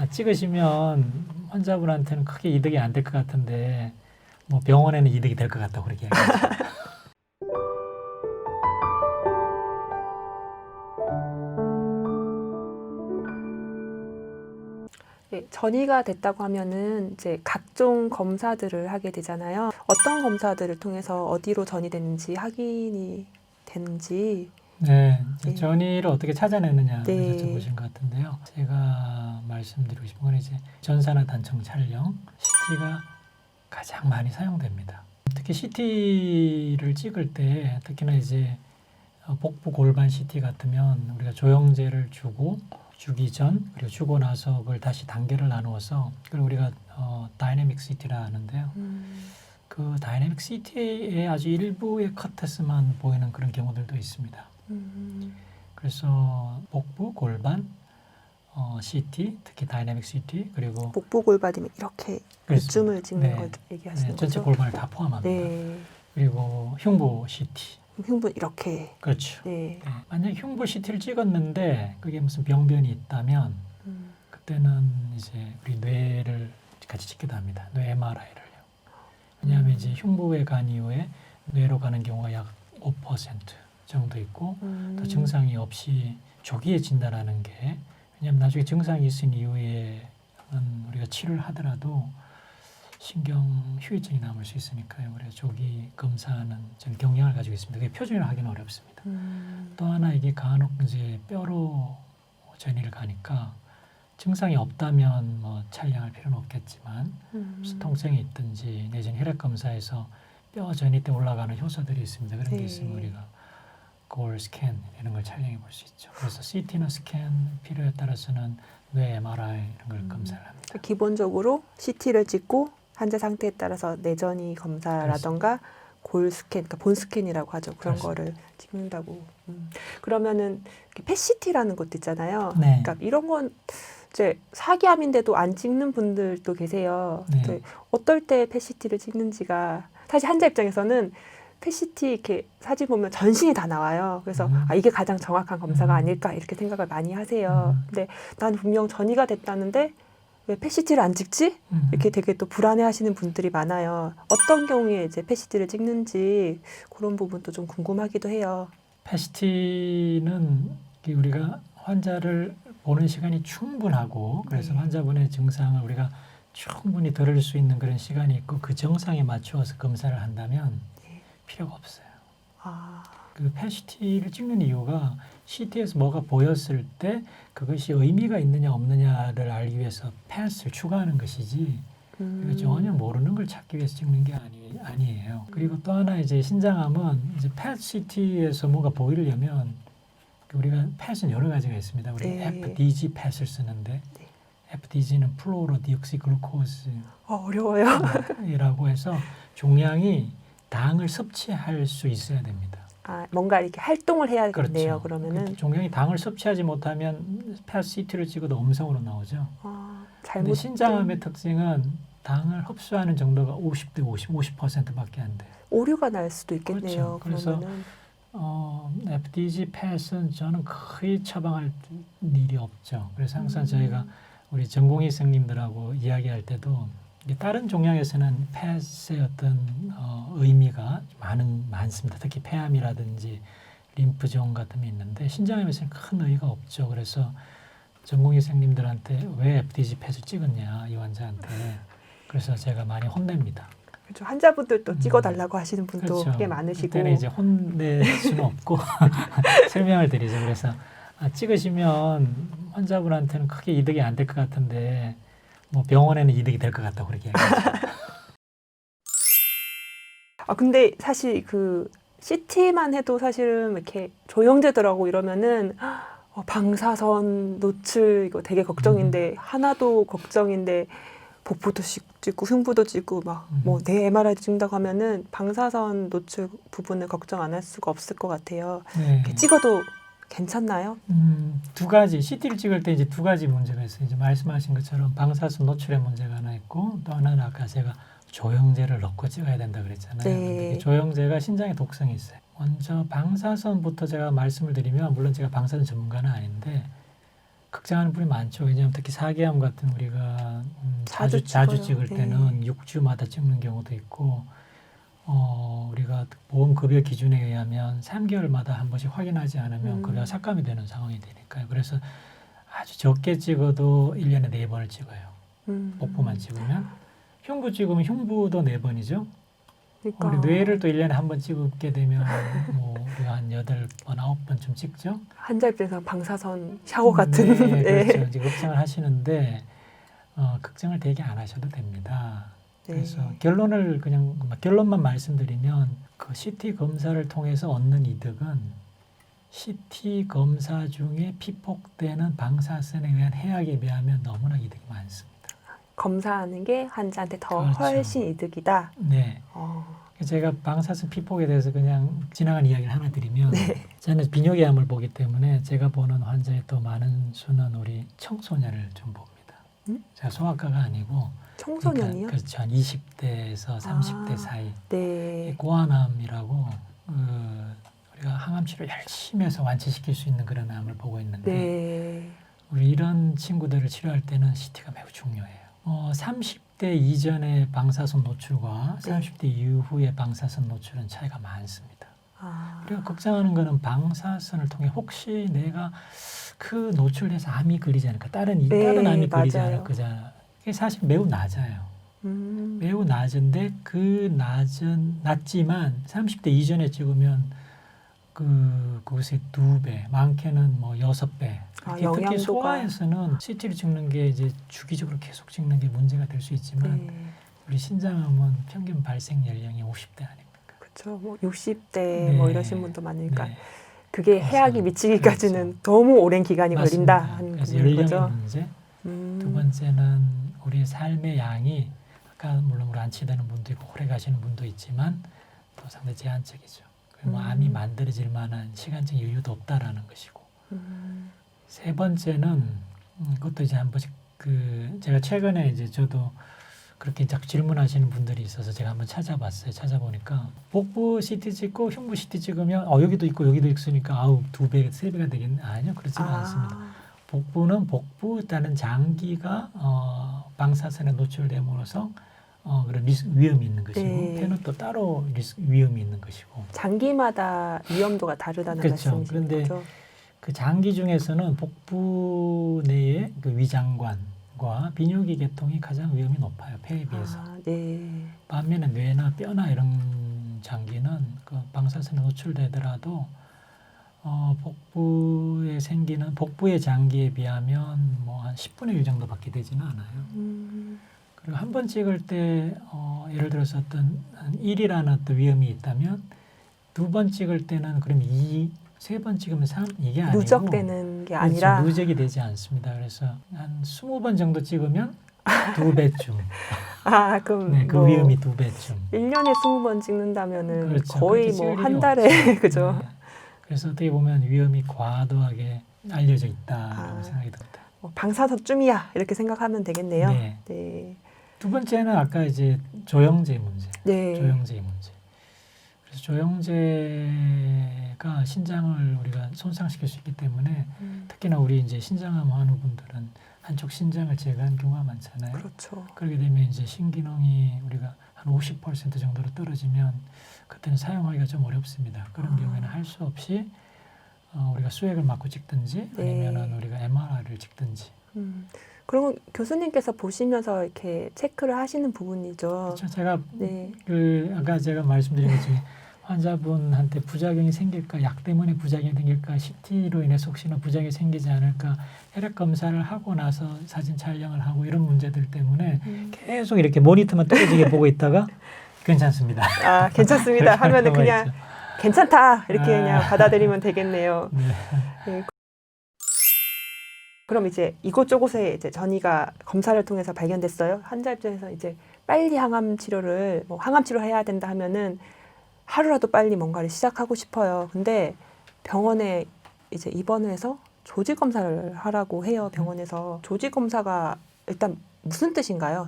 찍으시면 환자분한테는 크게 이득이 안 될 것 같은데 뭐 병원에는 이득이 될 것 같다고 그렇게 얘기하죠. 예, 전이가 됐다고 하면은 이제 각종 검사들을 하게 되잖아요. 어떤 검사들을 통해서 어디로 전이 됐는지 확인이 되는지. 네, 네. 전이를 어떻게 찾아내느냐 네. 여쭤보신 것 같은데요. 제가 말씀드리고 싶은 건 이제 전산화 단청 촬영, CT가 가장 많이 사용됩니다. 특히 CT를 찍을 때 특히나 이제 복부 골반 CT 같으면 우리가 조영제를 주기 전 그리고 주고 나서 그걸 다시 단계를 나누어서 그걸 우리가 다이내믹 CT라 하는데요. 그 다이내믹 CT의 아주 일부의 커트스만 보이는 그런 경우들도 있습니다. 그래서 복부, 골반, CT, 특히 다이내믹 CT 그리고 복부 골반이면 이렇게 이쯤을 찍는 네. 걸 얘기하시는 네, 전체 거죠? 골반을 다 포함합니다. 네. 그리고 흉부 CT. 흉부 이렇게. 그렇죠. 네. 네. 만약에 흉부 CT를 찍었는데 그게 무슨 병변이 있다면 그때는 이제 우리 뇌를 같이 찍기도 합니다. 뇌 MRI를요. 왜냐하면 이제 흉부에 간 이후에 뇌로 가는 경우가 약 5% 정도 있고 또 증상이 없이 조기에 진단하는 게 왜냐하면 나중에 증상이 있은 이후에는 우리가 치료를 하더라도 신경 휴유증이 남을 수 있으니까요. 그래서 조기 검사는 저는 경향을 가지고 있습니다. 그게 표준으로 하기는 어렵습니다. 또 하나 이게 간혹 이제 뼈로 전이를 가니까 증상이 없다면 뭐 촬영할 필요는 없겠지만 무슨 통증이 있든지 내지는 혈액 검사에서 뼈 전이 때 올라가는 효소들이 있습니다. 그런 게 네. 있으면 우리가 그걸 스캔 이런 걸 촬영해 볼 수 있죠. 그래서 CT나 스캔 필요에 따라서는 뇌 MRI 이런 걸 검사를 합니다. 기본적으로 CT를 찍고 환자 상태에 따라서 내전이 검사라던가 골 스캔, 그러니까 본 스캔이라고 하죠. 그런 그렇습니다. 거를 찍는다고. 그러면은 펫CT라는 것도 있잖아요. 네. 그러니까 이런 건 이제 사기암인데도 안 찍는 분들도 계세요. 네. 근데 어떨 때 펫CT를 찍는지가 사실 환자 입장에서는 펫CT 이렇게 사진 보면 전신이 다 나와요. 그래서 이게 가장 정확한 검사가 아닐까 이렇게 생각을 많이 하세요. 근데 난 분명 전이가 됐다는데 왜 펫CT를 안 찍지? 이렇게 되게 또 불안해하시는 분들이 많아요. 어떤 경우에 이제 펫CT를 찍는지 그런 부분도 좀 궁금하기도 해요. 펫CT는 우리가 환자를 보는 시간이 충분하고 그래서 네. 환자분의 증상을 우리가 충분히 들을 수 있는 그런 시간이 있고 그 정상에 맞추어서 검사를 한다면 필요가 없어요. 아, 그 펫CT를 찍는 이유가 CT에서 뭐가 보였을 때 그것이 의미가 있느냐 없느냐를 알기 위해서 펫을 추가하는 것이지 그러니까 전혀 모르는 걸 찾기 위해서 찍는 게 아니에요. 그리고 또 하나 이제 신장암은 이제 펫CT에서 뭐가 보이려면 우리가 펫은 여러 가지가 있습니다. 우리 네. FDG 펫을 쓰는데 FDG는 어려워요. 플로로디옥시글루코스라고 해서 종양이 당을 섭취할 수 있어야 됩니다. 아, 뭔가 이렇게 활동을 해야겠네요. 그렇죠. 그러면은 종양이 당을 섭취하지 못하면 펫CT를 찍어도 음성으로 나오죠. 아, 근데 신장암의 특징은 당을 흡수하는 정도가 50대 50%밖에 안 돼요. 오류가 날 수도 있겠네요. 그렇죠. 그래서 그러면은 FDG 펫은 저는 거의 처방할 일이 없죠. 그래서 항상 저희가 우리 전공의 선생님들하고 이야기할 때도 다른 종양에서는 펫의 어떤 의미가 많습니다. 특히 폐암이라든지 림프종 같은 게 있는데 신장암에서는 큰 의의가 없죠. 그래서 전공의 선생님들한테 왜 FDG 펫을 찍었냐 이 환자한테 그래서 제가 많이 혼냅니다. 그렇죠. 환자분들도 찍어달라고 하시는 분도 그렇죠. 꽤 많으시고. 그때는 이제 혼낼 수는 없고 설명을 드리죠. 그래서 찍으시면 환자분한테는 크게 이득이 안 될 것 같은데 뭐 병원에는 이득이 될 것 같다고 그렇게 얘기하죠. 아, 근데 사실 그 CT만 해도 사실은 이렇게 조영제더라고 이러면은 방사선 노출 이거 되게 걱정인데 하나도 걱정인데 복부도 찍고 흉부도 찍고 막 뭐 내 MRI 찍는다고 하면은 방사선 노출 부분을 걱정 안 할 수가 없을 것 같아요. 네. 이렇게 찍어도 괜찮나요? 두 가지 CT를 찍을 때 이제 두 가지 문제가 있어요. 이제 말씀하신 것처럼 방사선 노출의 문제가 하나 있고 또 하나는 아까 제가 조영제를 넣고 찍어야 된다 그랬잖아요. 네. 근데 조영제가 신장에 독성이 있어요. 먼저 방사선부터 제가 말씀을 드리면 물론 제가 방사선 전문가는 아닌데 걱정하는 분이 많죠. 왜냐하면 특히 사기암 같은 우리가 자주 자주 찍어요. 찍을 때는 6주마다 찍는 경우도 있고 우리가 보험 급여 기준에 의하면 3개월마다 한 번씩 확인하지 않으면 급여가 삭감이 되는 상황이 되니까요. 그래서 아주 적게 찍어도 1년에 4번을 찍어요. 복부만 찍으면. 흉부 찍으면 흉부도 4번이죠. 그러니까 우리 뇌를 또 1년에 한 번 찍게 되면 뭐 우리가 한 8번, 9번쯤 찍죠. 환자 입장에서 방사선 샤워 같은. 네, 네. 그렇죠. 이제 걱정을 하시는데 걱정을 되게 안 하셔도 됩니다. 네. 그래서 결론만 말씀드리면 그 CT 검사를 통해서 얻는 이득은 CT 검사 중에 피폭되는 방사선에 의한 해악에 비하면 너무나 이득이 많습니다. 검사하는 게 환자한테 더 그렇죠. 훨씬 이득이다. 네. 제가 방사선 피폭에 대해서 그냥 지나간 이야기를 하나 드리면 저는 비뇨기암을 보기 때문에 제가 보는 환자의 또 많은 수는 우리 청소년을 좀 봅니다. 제가 소아과가 아니고 청소년이요? 그러니까 그렇죠. 한 20대에서 30대 사이 네. 고환암이라고 우리가 항암 치료 열심히 해서 완치시킬 수 있는 그런 암을 보고 있는데 네. 우리 이런 친구들을 치료할 때는 CT가 매우 중요해요. 30대 이전의 방사선 노출과 30대 이후의 방사선 노출은 차이가 많습니다. 우리가 걱정하는 거는 방사선을 통해 혹시 내가 그 노출돼서 암이 걸리지 않을까, 다른 암이 걸리지 맞아요. 않을 거잖아. 이게 사실 매우 낮아요. 매우 낮은데 낮지만 30대 이전에 찍으면 그것의 2배, 많게는 뭐 6배. 특히 영양도가. 소아에서는 CT를 찍는 게 이제 주기적으로 계속 찍는 게 문제가 될 수 있지만 우리 신장암은 평균 발생 연령이 50대 아닙니까? 그렇죠. 뭐 60대 뭐 네. 이러신 분도 많으니까 네. 그게 그래서, 해악이 미치기까지는 너무 오랜 기간이 맞습니다. 걸린다 하는 그래서 연령의 거죠. 문제. 두 번째는 우리의 삶의 양이 아까 물론 우리 안치되는 분도 있고 오래 가시는 분도 있지만 또 상당히 제한적이죠. 그리고 뭐 암이 만들어질 만한 시간적 여유도 없다라는 것이고. 세 번째는 그것도 이제 한 번씩 제가 최근에 이제 저도 그렇게 자꾸 질문하시는 분들이 있어서 제가 한번 찾아봤어요. 찾아보니까 복부 CT 찍고 흉부 CT 찍으면 여기도 있고 여기도 있으니까 2배, 3배가 되겠네. 아니요, 그렇지는 않습니다. 복부는 복부라는 장기가 방사선에 노출됨으로써 그런 위험이 있는 것이고 폐는 또 따로 위험이 있는 것이고. 장기마다 위험도가 다르다는 그렇죠. 말씀이신 그런데 거죠? 그 장기 중에서는 복부 내의 그 위장관과 비뇨기 계통이 가장 위험이 높아요. 폐에 비해서. 네. 반면에 뇌나 뼈나 이런 장기는 그 방사선에 노출되더라도 복부의 장기에 비하면 뭐 한 10분의 1 정도밖에 되지는 않아요. 그리고 한 번 찍을 때 예를 들어서 어떤 1이라는 어떤 위험이 있다면 2번 찍을 때는 그럼 2, 3번 찍으면 3 이게 아니고 누적되는 게 그렇죠. 아니라 누적이 되지 않습니다. 그래서 한 20번 정도 찍으면 2배쯤. 그럼 네, 그 뭐 위험이 2배쯤. 1년에 20번 찍는다면은 그렇죠. 거의 그렇게 뭐 찍을 한 일이 달에 없죠. 그죠? 네. 그래서 어떻게 보면 위험이 과도하게 알려져 있다라고 생각이 듭니다. 방사선쯤이야 이렇게 생각하면 되겠네요. 네. 네. 두 번째는 아까 이제 조영제 문제. 네. 조영제 문제. 그래서 조영제가 신장을 우리가 손상시킬 수 있기 때문에 특히나 우리 이제 신장암 환우분들은 한쪽 신장을 제거한 경우가 많잖아요. 그렇죠. 그렇게 되면 이제 신기능이 우리가 한 50% 정도로 떨어지면 그때는 사용하기가 좀 어렵습니다. 그런 경우에는 할 수 없이 우리가 수액을 맞고 찍든지 아니면은 우리가 MRI를 찍든지. 그러면 교수님께서 보시면서 이렇게 체크를 하시는 부분이죠. 그렇죠. 제가 네. 아까 제가 말씀드린 것 중에 환자분한테 부작용이 생길까, 약 때문에 부작용이 생길까, CT로 인해서 혹시나 부작용이 생기지 않을까, 혈액 검사를 하고 나서 사진 촬영을 하고 이런 문제들 때문에 계속 이렇게 모니터만 떨어지게 보고 있다가 괜찮습니다. 괜찮습니다. 하면은 그냥 있죠. 괜찮다 이렇게 그냥 받아들이면 되겠네요. 네. 네. 그럼 이제 이곳저곳에 이제 전이가 검사를 통해서 발견됐어요. 환자 입장에서 이제 빨리 항암 치료를 항암 치료해야 된다 하면은 하루라도 빨리 뭔가를 시작하고 싶어요. 근데 병원에 이제 입원을 해서 조직 검사를 하라고 해요. 병원에서 조직 검사가 일단 무슨 뜻인가요?